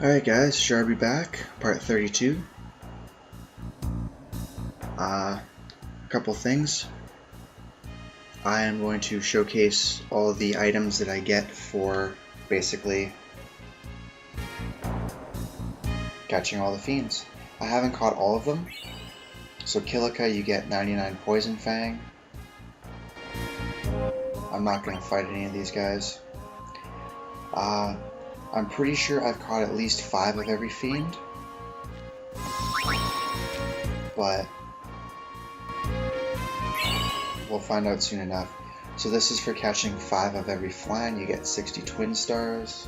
Alright guys, Sharby back, part 32. A couple things. I am going to showcase all the items that I get for basically catching all the fiends. I haven't caught all of them. So Kilika, you get 99 Poison Fang. I'm not going to fight any of these guys. I'm pretty sure I've caught at least 5 of every fiend, but we'll find out soon enough. So this is for catching 5 of every flan. You get 60 twin stars.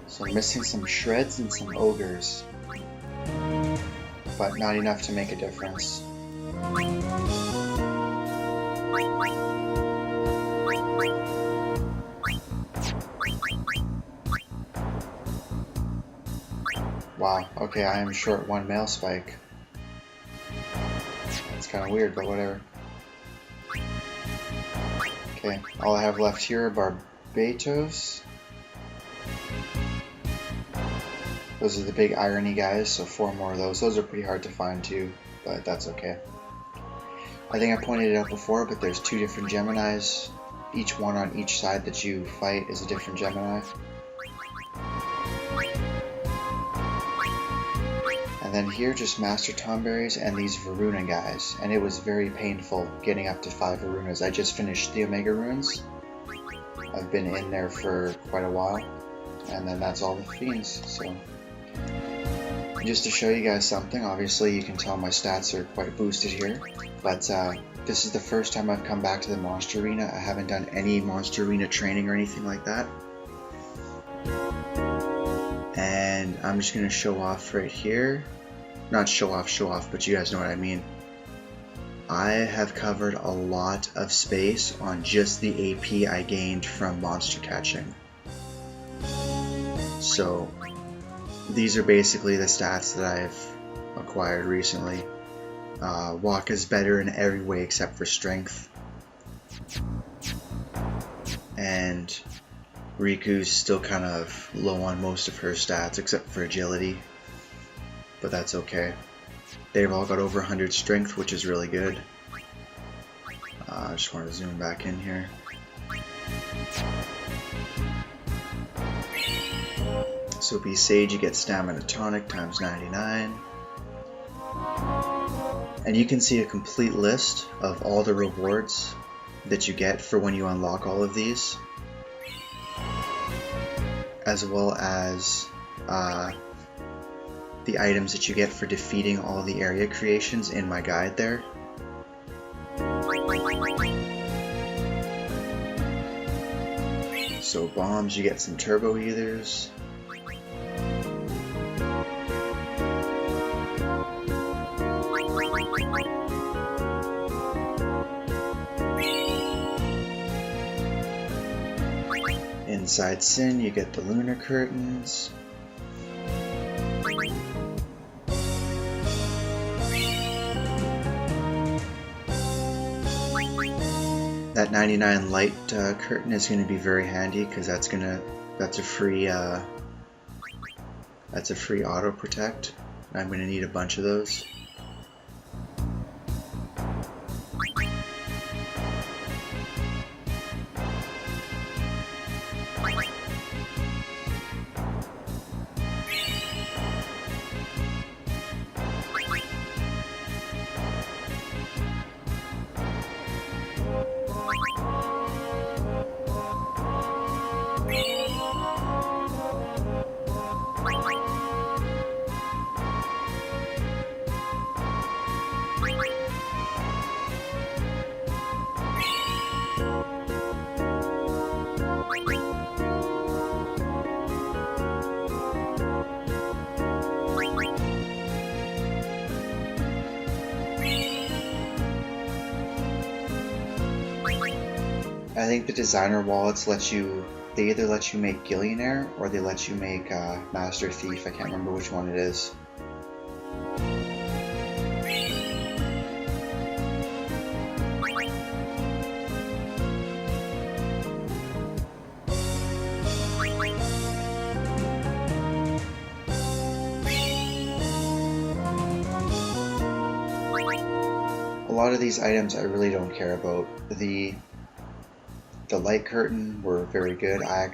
So I'm missing some shreds and some ogres, but not enough to make a difference. Wow, okay, I am short 1 mail spike. That's kind of weird, but whatever. Okay, all I have left here are Barbatos. Those are the big irony guys, so 4 more of those. Those are pretty hard to find too, but that's okay. I think I pointed it out before, but there's 2 different Geminis. Each one on each side that you fight is a different Gemini. And then here, just Master Tomberries and these Varuna guys. And it was very painful getting up to 5 Varunas. I just finished the Omega Runes. I've been in there for quite a while. And then that's all the fiends, so. Just to show you guys something, obviously you can tell my stats are quite boosted here. But this is the first time I've come back to the Monster Arena. I haven't done any Monster Arena training or anything like that. And I'm just going to show off right here. Not show off, but you guys know what I mean. I have covered a lot of space on just the AP I gained from monster catching. So these are basically the stats that I've acquired recently. Walk is better in every way except for strength. And Riku's still kind of low on most of her stats except for agility. But that's okay. They've all got over 100 strength, which is really good. I just want to zoom back in here. So be Sage, you get Stamina Tonic times 99. And you can see a complete list of all the rewards that you get for when you unlock all of these. As well as the items that you get for defeating all the area creations in my guide there. So bombs, you get some turbo healers. Inside Sin, you get the lunar curtains. That 99 light curtain is going to be very handy because that's a free auto protect. I'm going to need a bunch of those. I think the designer wallets they either let you make Gillionaire or they let you make Master Thief. I can't remember which one it is. A lot of these items I really don't care about. The light curtain were very good. I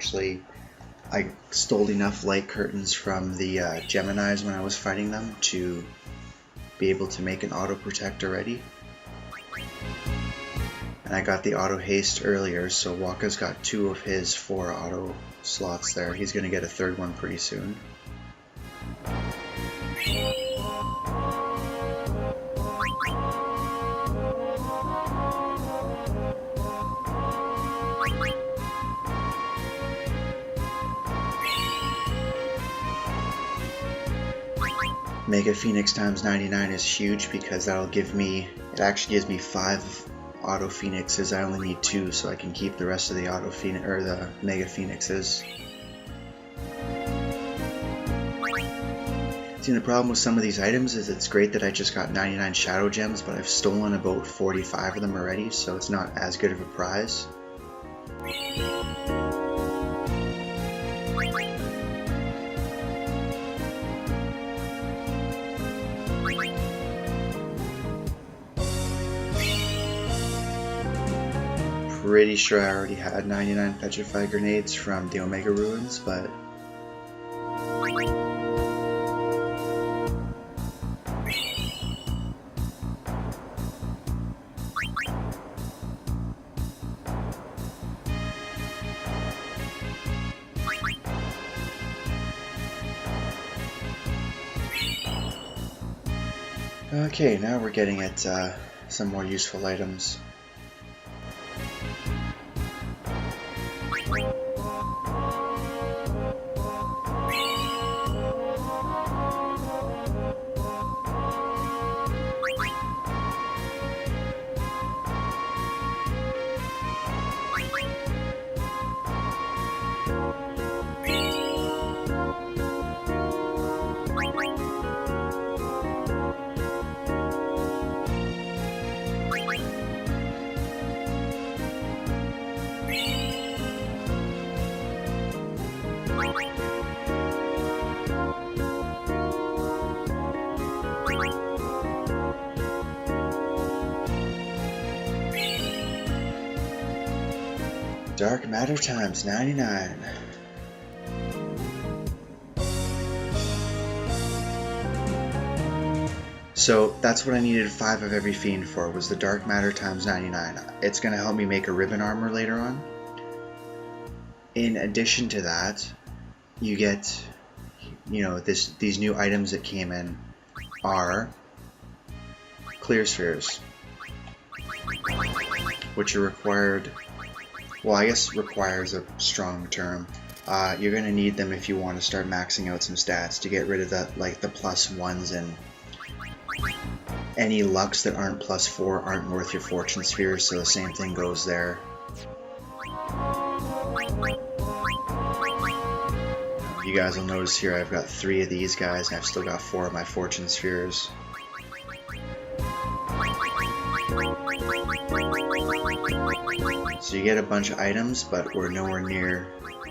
stole enough light curtains from the Geminis when I was fighting them to be able to make an auto protect already. And I got the auto haste earlier, so Waka's got 2 of his 4 auto slots there. He's gonna get a 3rd one pretty soon. Mega Phoenix times 99 is huge because it actually gives me 5 auto Phoenixes. I only need 2, so I can keep the rest of the auto Phoenix or the Mega Phoenixes. See, the problem with some of these items is it's great that I just got 99 Shadow Gems, but I've stolen about 45 of them already, so it's not as good of a prize. Pretty sure I already had 99 Petrify Grenades from the Omega Ruins, but okay, now we're getting at some more useful items. Dark Matter times 99. So that's what I needed 5 of every fiend for, was the Dark Matter times 99. It's going to help me make a ribbon armor later on. In addition to that, you get, these new items that came in are clear spheres, which are required. Well, I guess require is a strong term. You're going to need them if you want to start maxing out some stats to get rid of the +1s, and any lucks that aren't +4 aren't worth your fortune spheres, so the same thing goes there. You guys will notice here I've got 3 of these guys and I've still got 4 of my fortune spheres. So you get a bunch of items, but we're nowhere near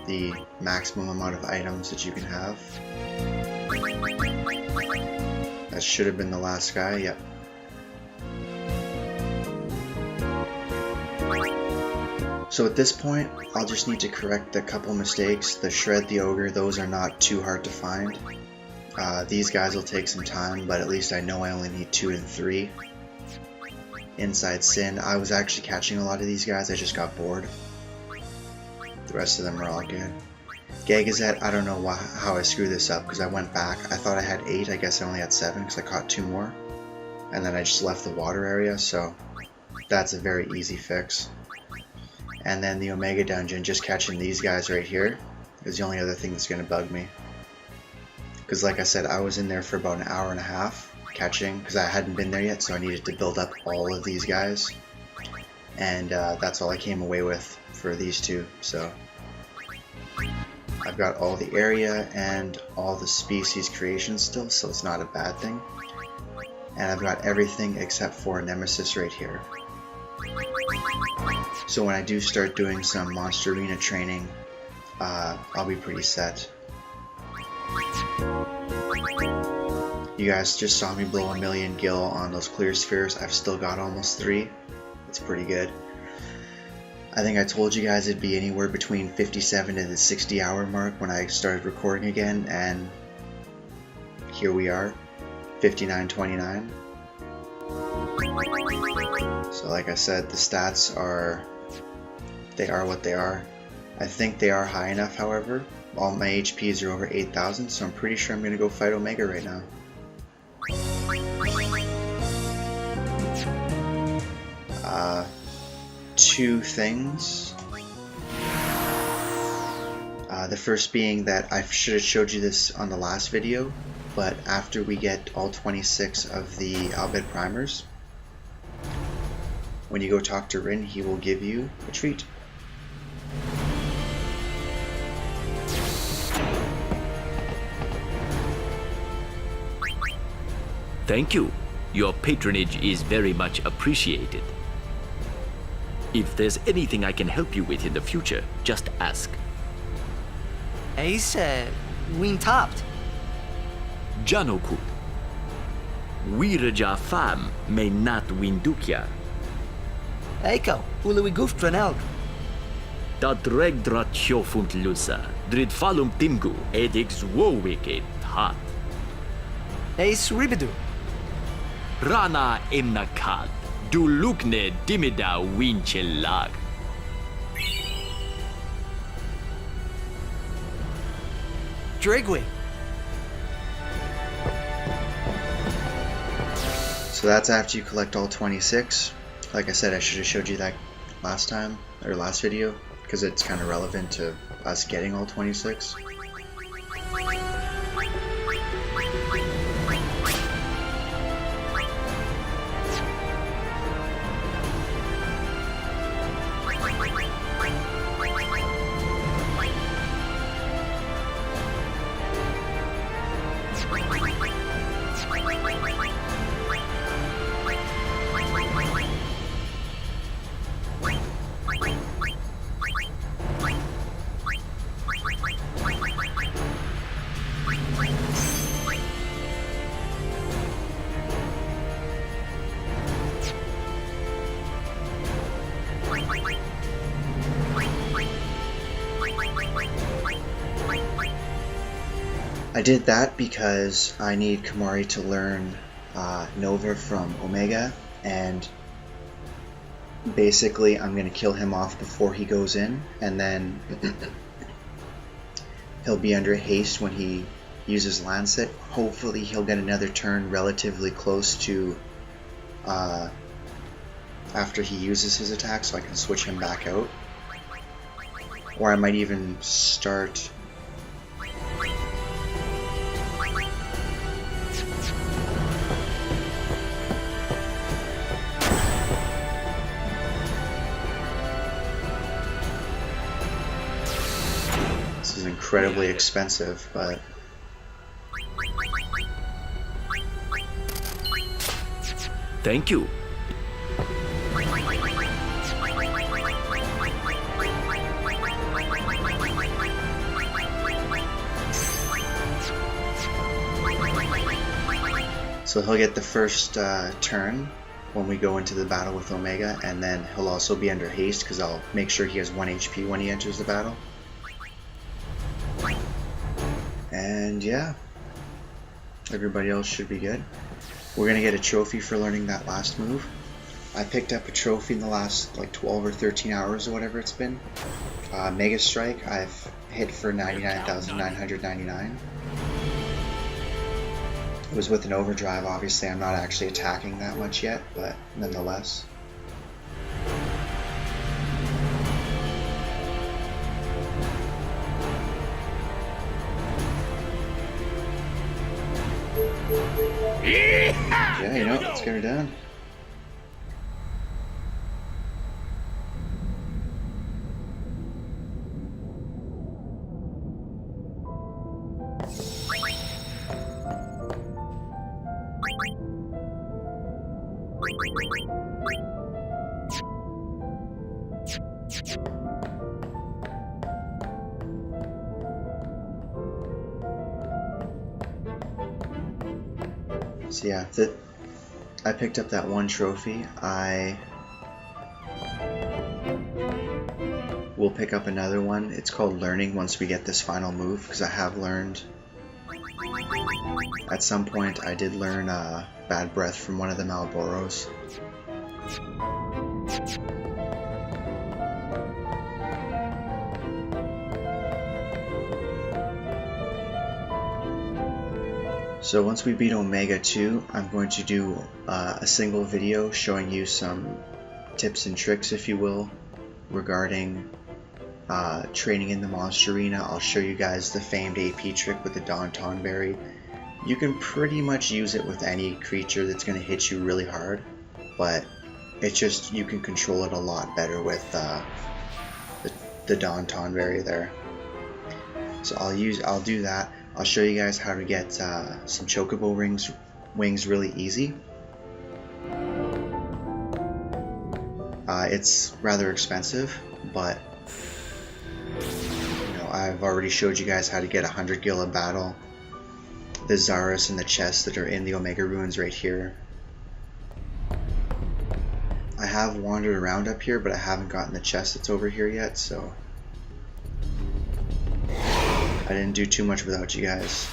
the maximum amount of items that you can have. That should have been the last guy, yep. So at this point, I'll just need to correct a couple mistakes. The Shred the Ogre, those are not too hard to find. These guys will take some time, but at least I know I only need 2 and 3. Inside Sin, I was actually catching a lot of these guys, I just got bored. The rest of them are all good. Gagazette, I don't know how I screwed this up, because I went back. I thought I had 8, I guess I only had 7, because I caught 2 more. And then I just left the water area, so that's a very easy fix. And then the Omega Dungeon, just catching these guys right here, is the only other thing that's going to bug me. Because like I said, I was in there for about an hour and a half catching, because I hadn't been there yet, so I needed to build up all of these guys. And that's all I came away with for these two, so I've got all the area and all the species creations still, so it's not a bad thing. And I've got everything except for Nemesis right here. So when I do start doing some Monster Arena training, I'll be pretty set. You guys just saw me blow 1,000,000 gil on those clear spheres. I've still got almost 3. It's pretty good. I think I told you guys it'd be anywhere between 57 to the 60 hour mark when I started recording again, and here we are, 59:29. So like I said, the stats are what they are. I think they are high enough, however. All my HPs are over 8,000, so I'm pretty sure I'm going to go fight Omega right now. Two things. The first being that I should have showed you this on the last video, but after we get all 26 of the Albed primers, when you go talk to Rin, he will give you a treat. Thank you. Your patronage is very much appreciated. If there's anything I can help you with in the future, just ask. Ace, win tapped. Janokut. Wiraja fam may not win dukya. Eiko, uluwi goof tranel. Dat regdrat shofunt lusa, drid falum timgu, edix wo wicked hat. Ace ribidu. Rana emnakat, du lukne dimida winchelag. Drigwe. So that's after you collect all 26. Like I said, I should have showed you that last time, or last video, because it's kind of relevant to us getting all 26. I did that because I need Kamari to learn Nova from Omega, and basically I'm going to kill him off before he goes in, and then he'll be under haste when he uses Lancet. Hopefully he'll get another turn relatively close to after he uses his attack, so I can switch him back out. Or I might even start... This is incredibly expensive, but... Thank you. So he'll get the first turn when we go into the battle with Omega, and then he'll also be under haste because I'll make sure he has 1 HP when he enters the battle. And yeah, everybody else should be good. We're going to get a trophy for learning that last move. I picked up a trophy in the last like 12 or 13 hours or whatever it's been. Mega Strike I've hit for 99,999. It was with an overdrive. Obviously I'm not actually attacking that much yet, but nonetheless. Yeah, you know, let's get her done. So yeah, I picked up that one trophy. I will pick up another one. It's called Learning once we get this final move, because I have learned. At some point I did learn Bad Breath from one of the Malboros. So once we beat Omega 2, I'm going to do a single video showing you some tips and tricks, if you will, regarding training in the monster arena. I'll show you guys the famed AP trick with the Daunton Berry. You can pretty much use it with any creature that's going to hit you really hard, but it's just you can control it a lot better with the Daunton Berry there. So I'll do that. I'll show you guys how to get some Chocobo wings really easy. It's rather expensive, but you know, I've already showed you guys how to get 100 gil a battle. The Zaris and the chests that are in the Omega Ruins right here. I have wandered around up here, but I haven't gotten the chest that's over here yet, so I didn't do too much without you guys.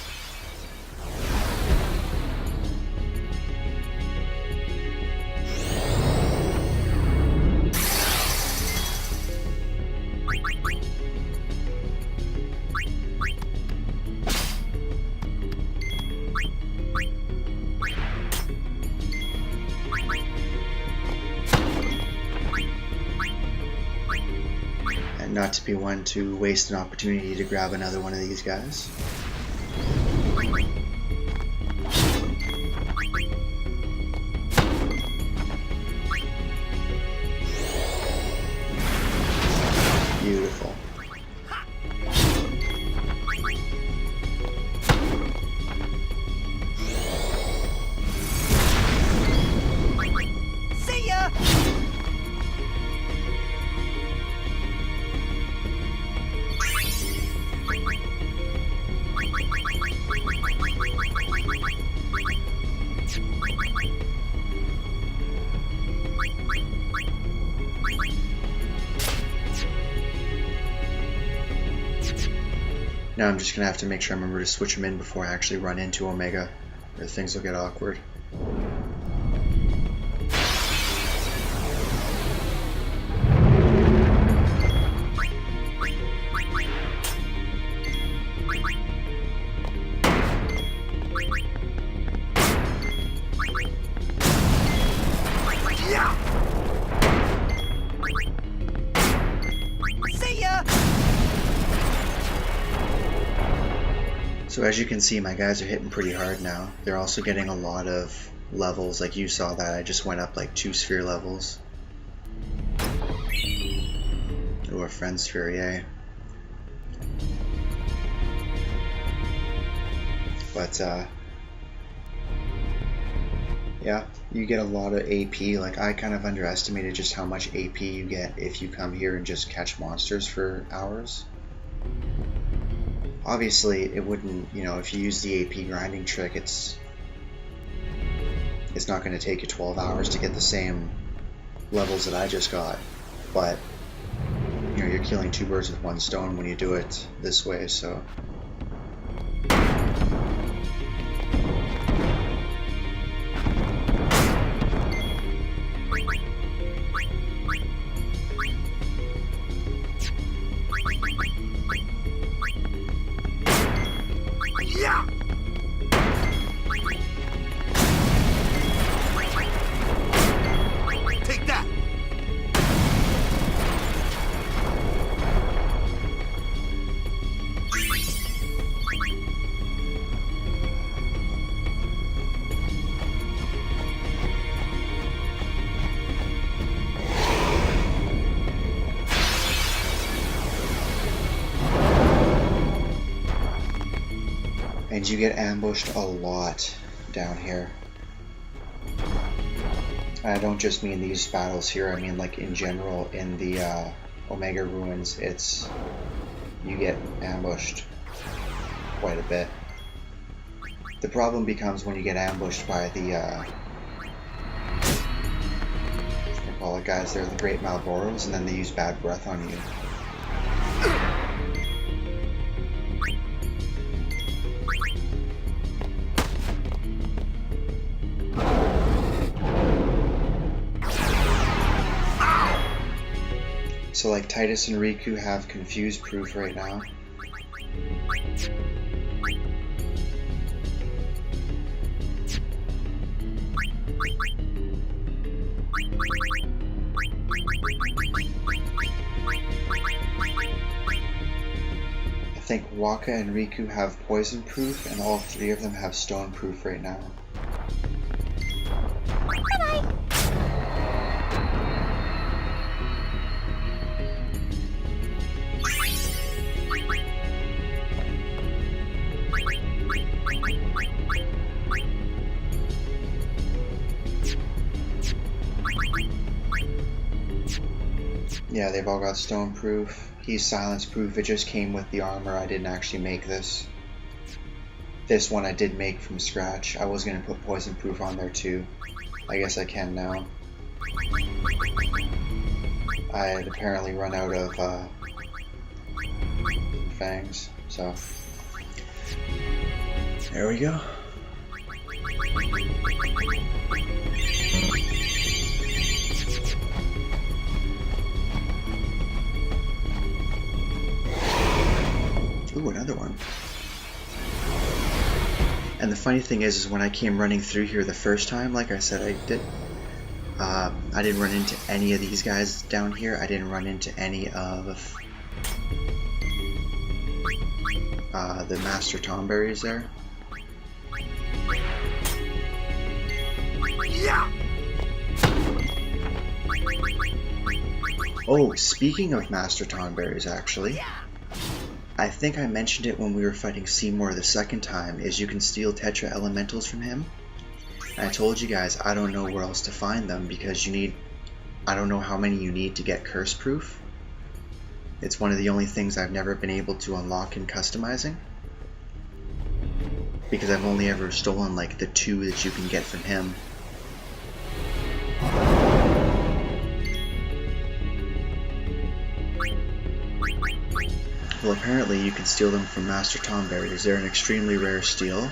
And not to be one to waste an opportunity to grab another one of these guys. Beautiful. See ya! Now I'm just gonna have to make sure I remember to switch them in before I actually run into Omega, or things will get awkward. See ya! So as you can see, my guys are hitting pretty hard now. They're also getting a lot of levels, like you saw that I just went up like 2 sphere levels. Ooh, a friend sphere, yay. But yeah, you get a lot of AP. Like, I kind of underestimated just how much AP you get if you come here and just catch monsters for hours. Obviously, it wouldn't, you know, if you use the AP grinding trick, it's not going to take you 12 hours to get the same levels that I just got. But, you know, you're killing 2 birds with 1 stone when you do it this way, so. Yeah! Take that! And you get ambushed a lot down here. I don't just mean these battles here, I mean like in general in the Omega Ruins, you get ambushed quite a bit. The problem becomes when you get ambushed by the call it guys, they're the Great Malboros, and then they use bad breath on you. So like Titus and Riku have confuse proof right now. I think Waka and Riku have poison proof, and all three of them have stone proof right now. Yeah, they've all got stone proof. He's silence proof. It just came with the armor. I didn't actually make this. This one I did make from scratch. I was going to put poison proof on there too. I guess I can now. I had apparently run out of fangs, so there we go. Ooh, another one. And the funny thing is when I came running through here the first time, like I said I didn't run into any of these guys down here. I didn't run into any of the Master Tomberries there. Yeah. Oh, speaking of Master Tomberries, actually, I think I mentioned it when we were fighting Seymour the second time, is you can steal Tetra Elementals from him. And I told you guys I don't know where else to find them because you need, I don't know how many you need to get curse proof. It's one of the only things I've never been able to unlock in customizing. Because I've only ever stolen like the 2 that you can get from him. Well, apparently you can steal them from Master Tomberries. They're an extremely rare steal.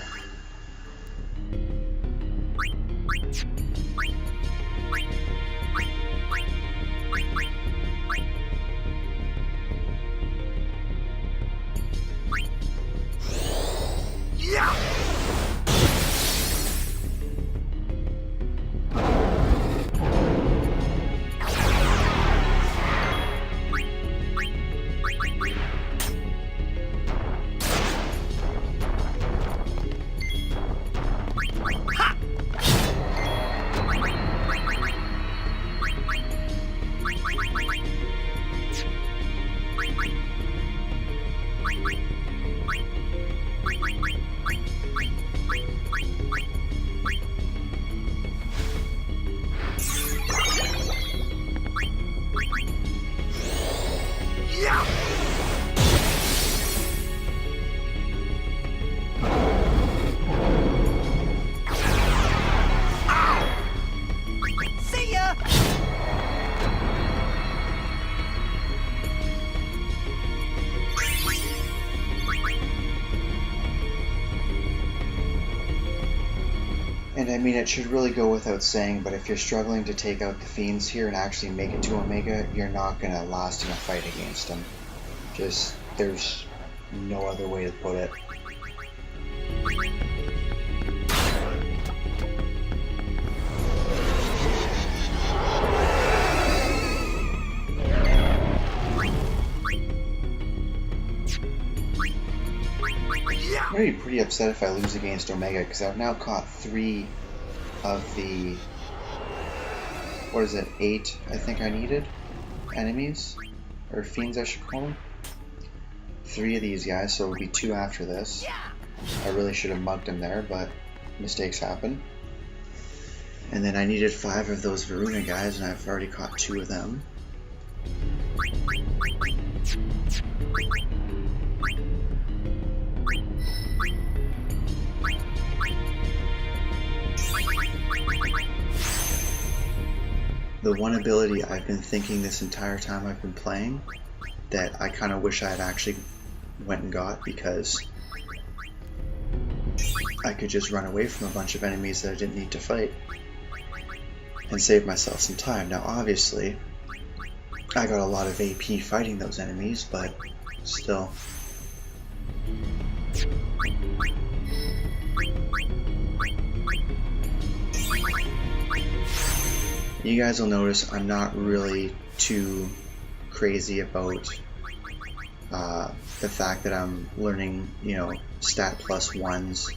And I mean, it should really go without saying, but if you're struggling to take out the fiends here and actually make it to Omega, you're not going to last in a fight against them. Just, there's no other way to put it. I'm going to be pretty upset if I lose against Omega, because I've now caught 3 of the, what is it, 8 I think I needed enemies, or fiends I should call them. 3 of these guys, so it will be 2 after this. I really should have mugged him there, but mistakes happen. And then I needed 5 of those Varuna guys, and I've already caught 2 of them. The one ability I've been thinking this entire time I've been playing that I kind of wish I had actually went and got, because I could just run away from a bunch of enemies that I didn't need to fight and save myself some time. Now obviously I got a lot of AP fighting those enemies, but still. You guys will notice I'm not really too crazy about the fact that I'm learning, stat plus 1s.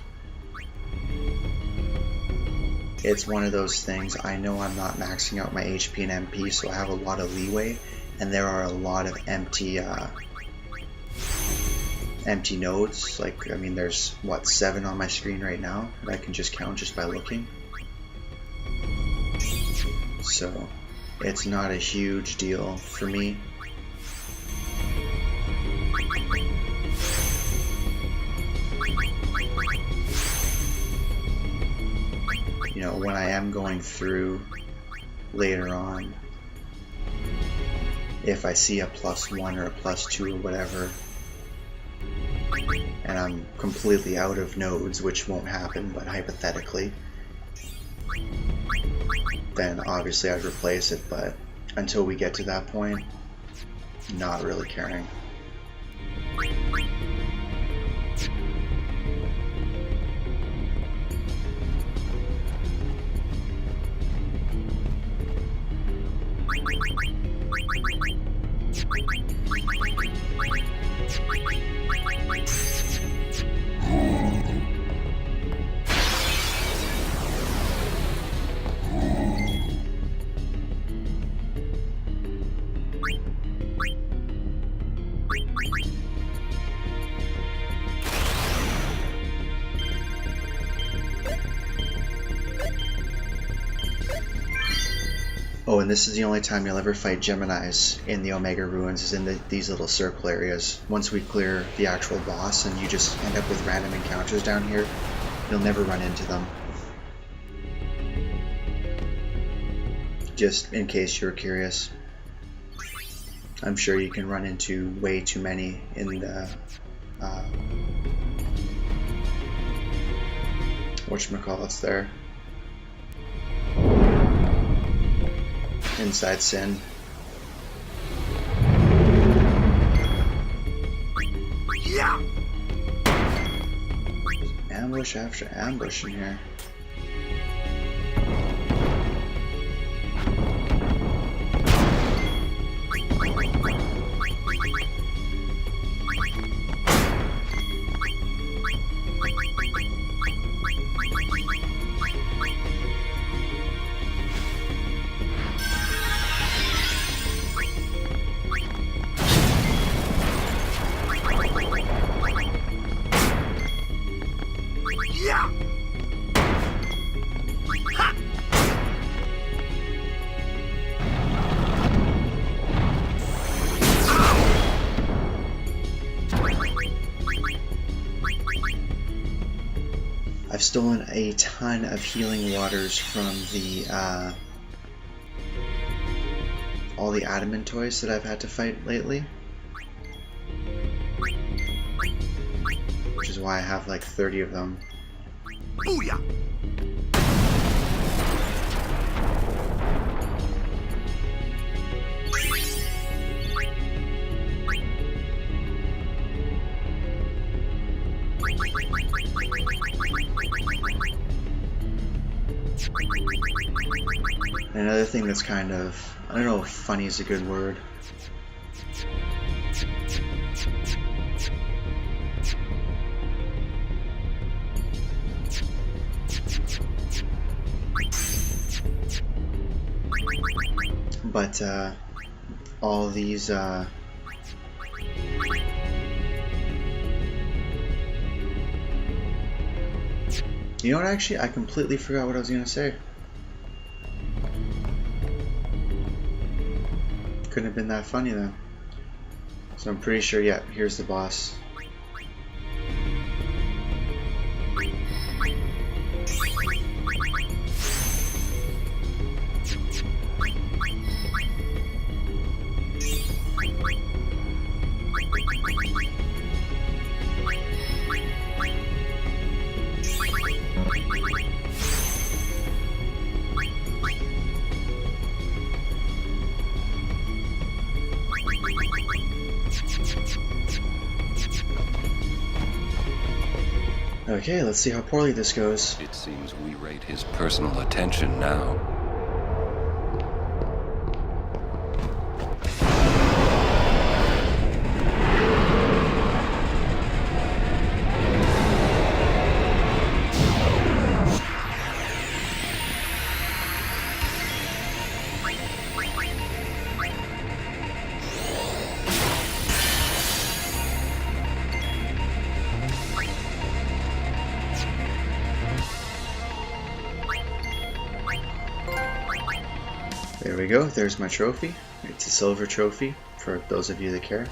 It's one of those things, I know I'm not maxing out my HP and MP, so I have a lot of leeway, and there are a lot of empty nodes. Like, I mean, there's, what, 7 on my screen right now that I can just count just by looking. So, it's not a huge deal for me. When I am going through later on, if I see a +1 or a +2 or whatever, and I'm completely out of nodes, which won't happen, but hypothetically, then obviously I'd replace it, but until we get to that point, not really caring. Oh, and this is the only time you'll ever fight Geminis in the Omega Ruins, is in these little circle areas. Once we clear the actual boss and you just end up with random encounters down here, you'll never run into them. Just in case you're curious. I'm sure you can run into way too many in the whatchamacallits there. Inside Sin. Yeah. Ambush after ambush in here. I've stolen a ton of healing waters from the all the adamant toys that I've had to fight lately, which is why I have like 30 of them. Booyah! Another thing that's kind of, I don't know if funny is a good word. But all of these you know what, actually I completely forgot what I was gonna say. couldn't have been that funny though. So I'm pretty sure, yeah, here's the boss. Okay, let's see how poorly this goes. It seems we rate his personal attention now. There we go, there's my trophy. It's a silver trophy, for those of you that care.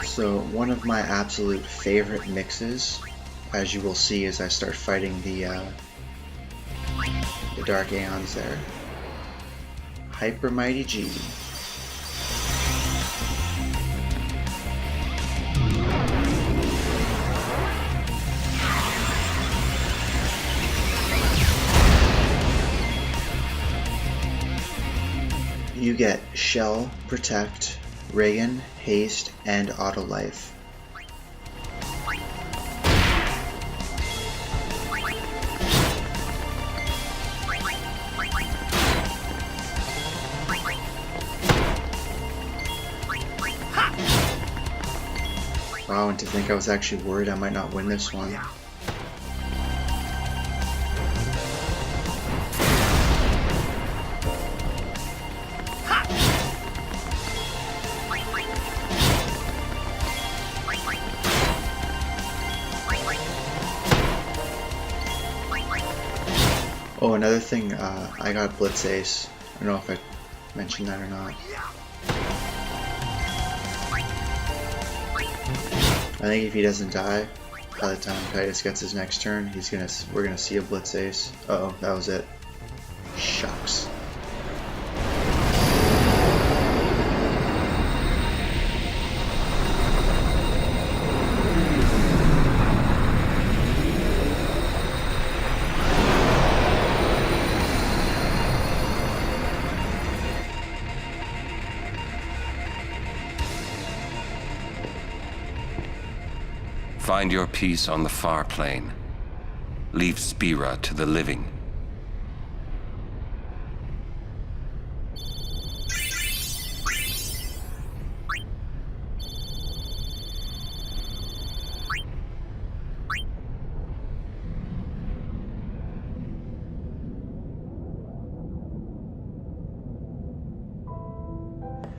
So one of my absolute favorite mixes, as you will see as I start fighting the Dark Aeons there. Hyper Mighty G. You get Shell, Protect, Reagan, Haste, and Auto Life. Wow, and to think I was actually worried I might not win this one. Oh, another thing, I got Blitz Ace. I don't know if I mentioned that or not. I think if he doesn't die by the time Titus gets his next turn, we're gonna see a Blitz Ace. Uh-oh, that was it. Shucks. Find your peace on the far plane. Leave Spira to the living.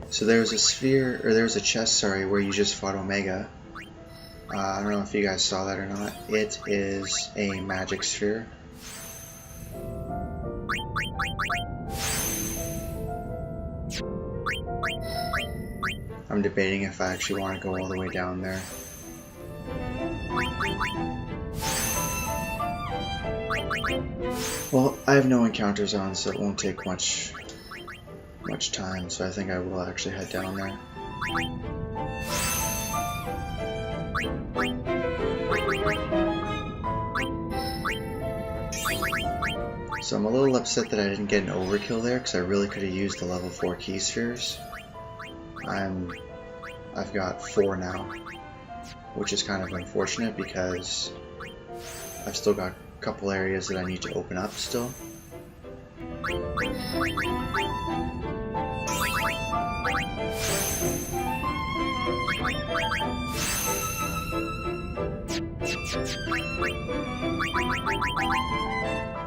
So there was a sphere, or there was a chest, sorry, where you just fought Omega. I don't know if you guys saw that or not. It is a magic sphere. I'm debating if I actually want to go all the way down there. Well, I have no encounter zones, so it won't take much time, so I think I will actually head down there. So I'm a little upset that I didn't get an overkill there, because I really could have used the level 4 key spheres. I've got 4 now, which is kind of unfortunate because I've still got a couple areas that I need to open up still.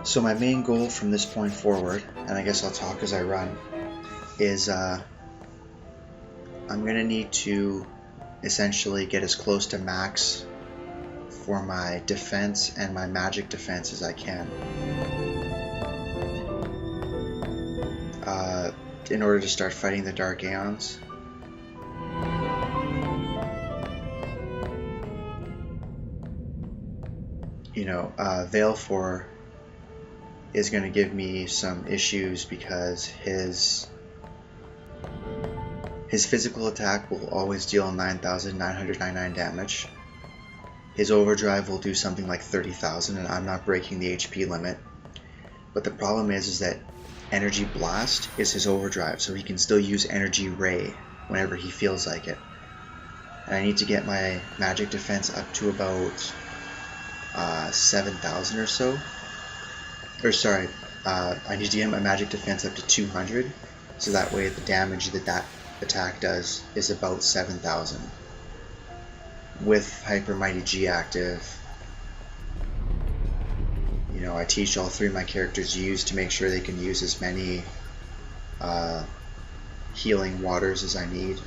So my main goal from this point forward, and I guess I'll talk as I run, is I'm going to need to essentially get as close to max for my defense and my magic defense as I can. In order to start fighting the Dark Aeons. You know, Valefor is going to give me some issues because his physical attack will always deal 9,999 damage. His overdrive will do something like 30,000, and I'm not breaking the HP limit. But the problem is that Energy Blast is his overdrive, so he can still use Energy Ray whenever he feels like it. And I need to get my magic defense up to about 7,000 or so. Or sorry, I need to get my magic defense up to 200, so that way the damage that attack does is about 7,000. With Hyper Mighty G active, you know, I teach all three of my characters use to make sure they can use as many healing waters as I need.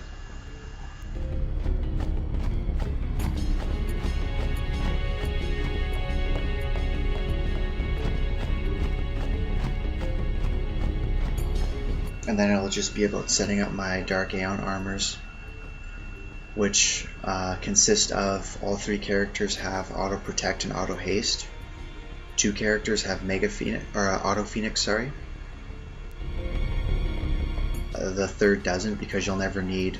And then it'll just be about setting up my Dark Aeon armors, which consist of all three characters have Auto Protect and Auto Haste. 2 characters have Mega Phoenix, or Auto Phoenix, sorry. The third doesn't, because you'll never need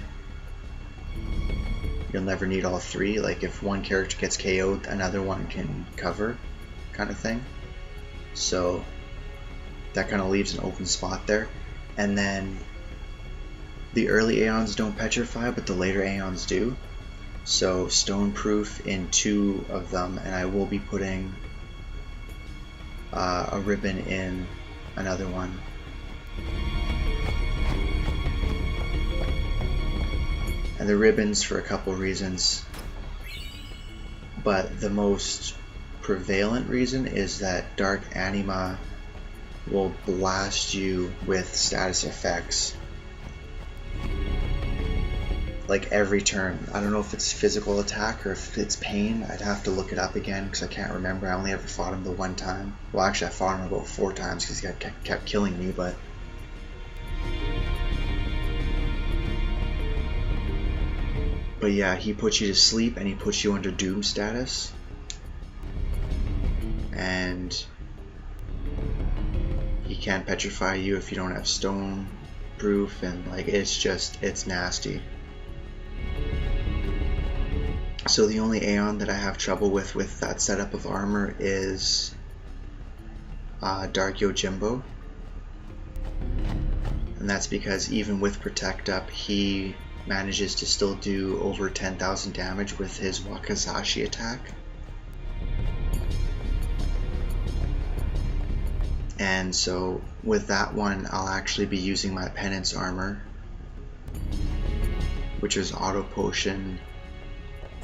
all 3. Like if one character gets KO'd, another one can cover, kind of thing. So that kind of leaves an open spot there. And then the early Aeons don't petrify, but the later Aeons do. So Stoneproof in 2 of them, and I will be putting a ribbon in another one. And the ribbons for a couple reasons, but the most prevalent reason is that Dark Anima will blast you with status effects like every turn. I don't know if it's physical attack or if it's pain. I'd have to look it up again because I can't remember. I only ever fought him the one time. Well, actually I fought him about 4 times because he kept killing me, but yeah, he puts you to sleep and he puts you under doom status, and he can't petrify you if you don't have stone proof, and like it's nasty. So the only Aeon that I have trouble with that setup of armor is Dark Yojimbo, and that's because even with Protect up, he manages to still do over 10,000 damage with his Wakizashi attack. And so with that one, I'll actually be using my Penance armor, which is Auto Potion,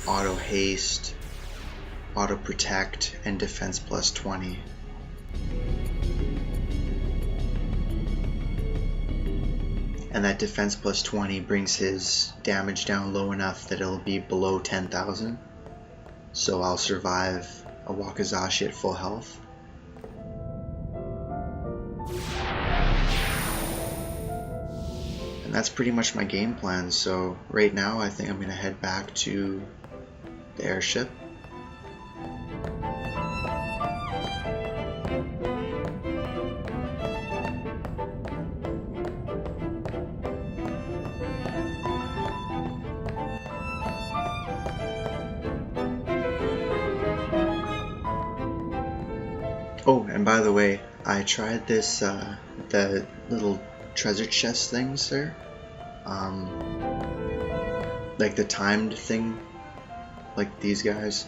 Auto Haste, Auto Protect, and Defense plus 20. And that Defense plus 20 brings his damage down low enough that it'll be below 10,000. So I'll survive a Wakizashi at full health. And that's pretty much my game plan. So right now I think I'm going to head back to the airship. Oh, and by the way, I tried this, the little treasure chest things there. Like the timed thing, like these guys.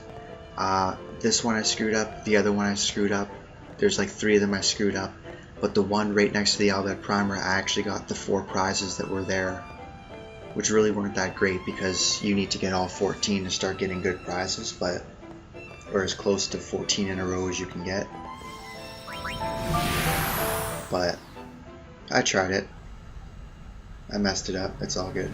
This one I screwed up, the other one I screwed up. There's like 3 of them I screwed up. But the one right next to the Albed Primer, I actually got the 4 prizes that were there which really weren't that great because you need to get all 14 to start getting good prizes, but or as close to 14 in a row as you can get. But I tried it. I messed it up. It's all good.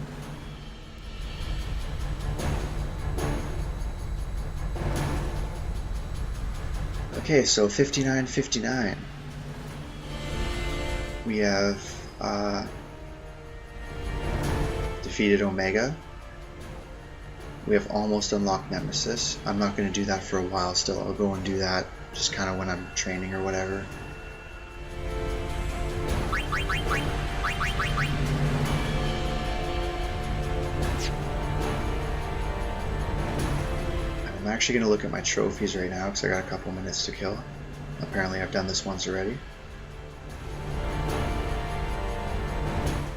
Okay, so 59.59. We have defeated Omega. We have almost unlocked Nemesis. I'm not going to do that for a while still. I'll go and do that just kind of when I'm training or whatever. I'm actually going to look at my trophies right now because I got a couple minutes to kill. Apparently I've done this once already.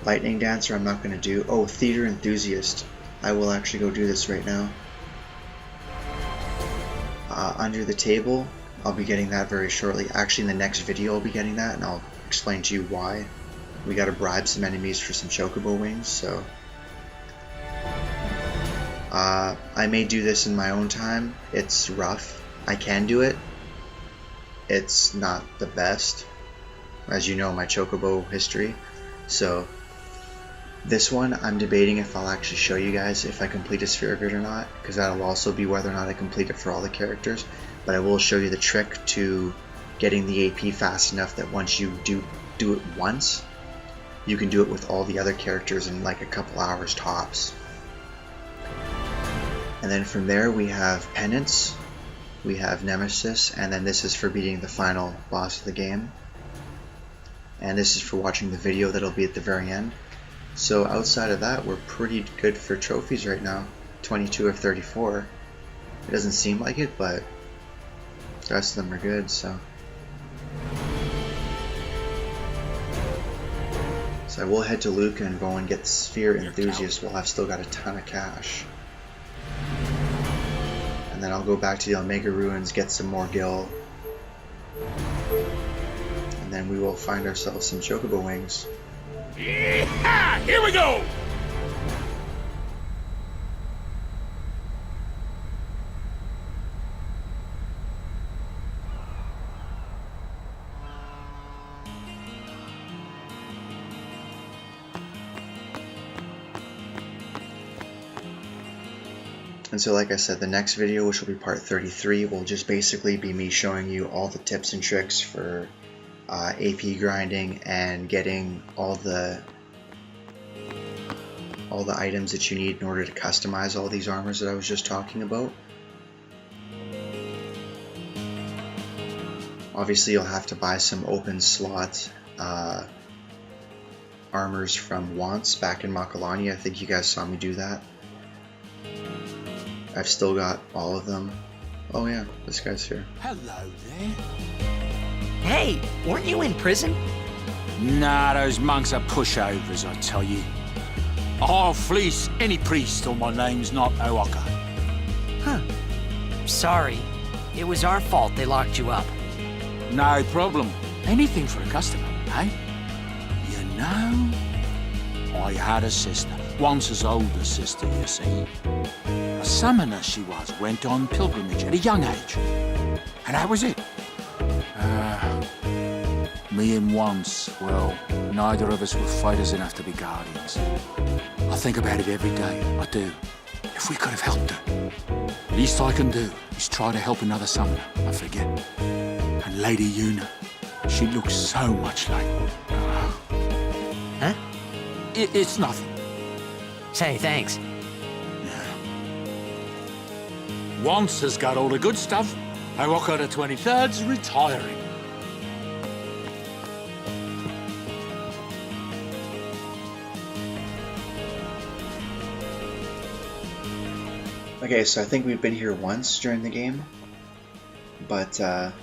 Lightning Dancer I'm not going to do. Oh, Theater Enthusiast. I will actually go do this right now. Under the Table, I'll be getting that very shortly. Actually in the next video I'll be getting that and I'll explain to you why. We gotta bribe some enemies for some chocobo wings, so... I may do this in my own time. It's rough. I can do it. It's not the best. As you know, my chocobo history. So, this one, I'm debating if I'll actually show you guys if I complete a sphere of it or not, because that'll also be whether or not I complete it for all the characters. But I will show you the trick to getting the AP fast enough that once you do it once, you can do it with all the other characters in like a couple hours tops. And then from there we have Penance, we have Nemesis, and then this is for beating the final boss of the game. And this is for watching the video that'll be at the very end. So outside of that, we're pretty good for trophies right now. 22 of 34. It doesn't seem like it, but the rest of them are good, so. So I will head to Luca and go and get Sphere Enthusiast while I've still got a ton of cash. And then I'll go back to the Omega Ruins, get some more gil. And then we will find ourselves some chocobo wings. Yeah! Here we go! And so like I said, the next video, which will be part 33, will just basically be me showing you all the tips and tricks for AP grinding and getting all the items that you need in order to customize all these armors that I was just talking about. Obviously you'll have to buy some open slot armors from Once back in Makalani. I think you guys saw me do that. I've still got all of them. Oh yeah, this guy's here. Hello there. Hey, weren't you in prison? Nah, those monks are pushovers, I tell you. I'll fleece any priest till my name's not Oaka. Huh. Sorry. It was our fault they locked you up. No problem. Anything for a customer, eh? You know, I had a sister. Once as older sister, you see. A summoner she was, went on pilgrimage at a young age. And that was it. Me and Once, well, neither of us were fighters enough to be guardians. I think about it every day, I do. If we could have helped her. Least I can do is try to help another summoner, I forget. And Lady Una, she looks so much like... Huh? It's nothing. Say, thanks. Once has got all the good stuff. Oaka the 23rd's retiring. Okay, so I think we've been here once during the game, but so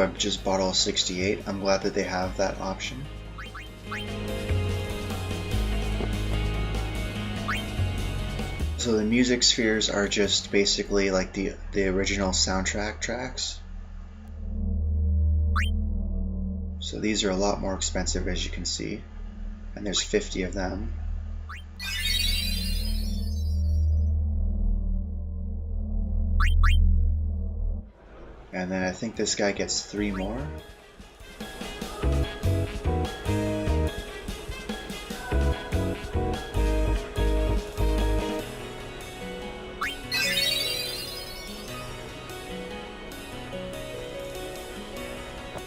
I've just bought all 68. I'm glad that they have that option. So the music spheres are just basically like the original soundtrack tracks. So these are a lot more expensive, as you can see, and there's 50 of them. And then I think this guy gets 3 more.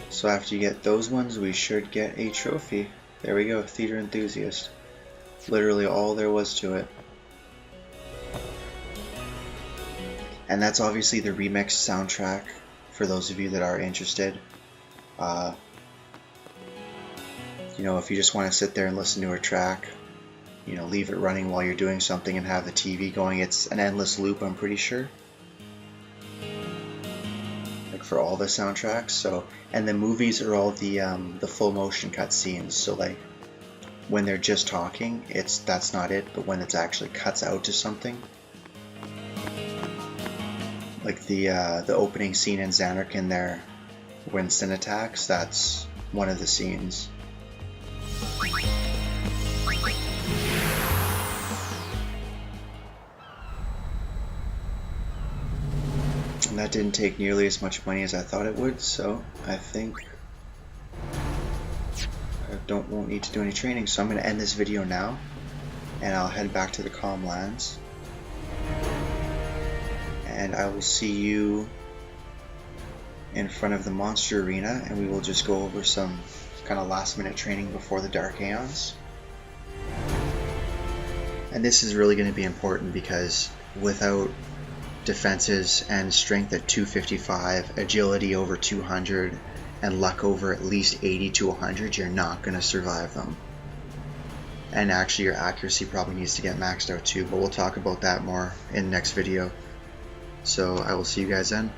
So after you get those ones, we should get a trophy. There we go, Theater Enthusiast. Literally all there was to it. And that's obviously the remixed soundtrack for those of you that are interested. You know, if you just want to sit there and listen to a track, you know, leave it running while you're doing something and have the TV going, it's an endless loop, I'm pretty sure. Like for all the soundtracks. So, and the movies are all the full motion cutscenes. So like when they're just talking, that's not it. But when it's actually cuts out to something, like the opening scene in Xanarkand there, when Sin attacks, that's one of the scenes. And that didn't take nearly as much money as I thought it would, so I think I won't need to do any training. So I'm going to end this video now, and I'll head back to the Calm Lands. And I will see you in front of the Monster Arena, and we will just go over some kind of last minute training before the Dark Aeons. And this is really going to be important because without defenses and strength at 255, agility over 200, and luck over at least 80 to 100, you're not going to survive them. And actually your accuracy probably needs to get maxed out too, but we'll talk about that more in the next video. So I will see you guys then.